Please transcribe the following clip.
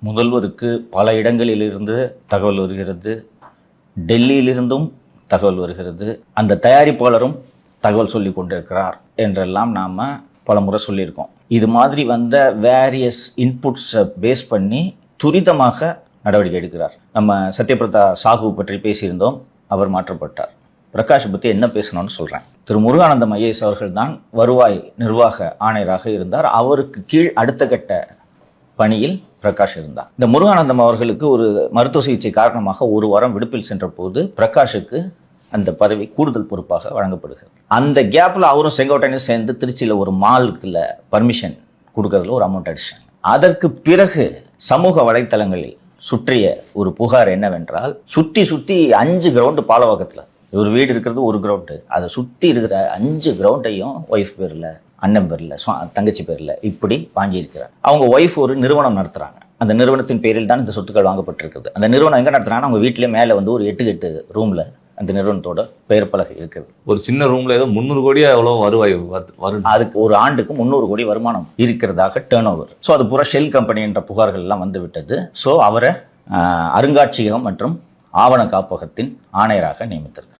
முதல்வருக்கு பல இடங்களிலிருந்து தகவல் வருகிறது, டெல்லியிலிருந்தும் தகவல் வருகிறது, அந்த தயாரிப்பாளரும் தகவல் சொல்லி கொண்டிருக்கிறார் என்றெல்லாம் நாம் பல முறை சொல்லியிருக்கோம். இது மாதிரி வந்த வேரியஸ் இன்புட்ஸை பேஸ் பண்ணி துரிதமாக நடவடிக்கை எடுக்கிறார். நம்ம சத்யபிரதா சாஹூ பற்றி பேசியிருந்தோம், அவர் மாற்றப்பட்டார். பிரகாஷ் பற்றி என்ன பேசணும்னு சொல்கிறேன். திரு முருகானந்தம் ஐஏஎஸ் அவர்கள் தான் வருவாய் நிர்வாக ஆணையராக இருந்தார். அவருக்கு கீழ் அடுத்த கட்ட பணியில் பிரகாஷ் இருந்தார். இந்த முருகானந்தம் அவர்களுக்கு ஒரு மருத்துவ சிகிச்சை காரணமாக ஒரு வாரம் விடுப்பில் சென்ற போது பிரகாஷுக்கு அந்த பதவி கூடுதல் பொறுப்பாக வழங்கப்படுகிறது. அந்த கேப்பில் அவரும் செங்கோட்டையும் சேர்ந்து திருச்சியில் ஒரு மாலுக்குள்ள பர்மிஷன் கொடுக்கறதுல ஒரு அமௌண்ட் அடிச்சாங்க. அதற்கு பிறகு சமூக வலைத்தளங்களில் சுற்றிய ஒரு புகார் என்னவென்றால், சுற்றி 5 கிரவுண்டு பாலவாக்கத்தில், ஒரு வீடு இருக்கிறது ஒரு கிரவுண்டு, அதை சுற்றி இருக்கிற 5 கிரவுண்டையும் ஒய்ஃப் பேரில், அண்ணன் பேரில், தங்கச்சி பேரில் இப்படி வாங்கியிருக்கிறார். அவங்க ஒய்ஃப் ஒரு நிறுவனம் நடத்துகிறாங்க. அந்த நிறுவனத்தின் பேரில் தான் இந்த சொத்துக்கள் வாங்கப்பட்டிருக்குது. அந்த நிறுவனம் எங்கே நடத்துகிறாங்கன்னா, அவங்க வீட்டிலே மேலே வந்து ஒரு 8 ரூமில் அந்த நிறுவனத்தோட பெயர் பலகை இருக்குது. ஒரு சின்ன ரூம்ல ஏதோ 300 கோடியா எவ்வளோ வருவாய் வரும். அதுக்கு ஒரு ஆண்டுக்கு 300 கோடி வருமானம் இருக்கிறதாக டேர்ன் ஓவர். ஸோ அது பூரா ஷெல் கம்பெனி என்ற புகார்கள் எல்லாம் வந்து விட்டது. ஸோ அவரை அருங்காட்சியகம் மற்றும் ஆவண காப்பகத்தின் ஆணையராக நியமித்திருக்கிறார்.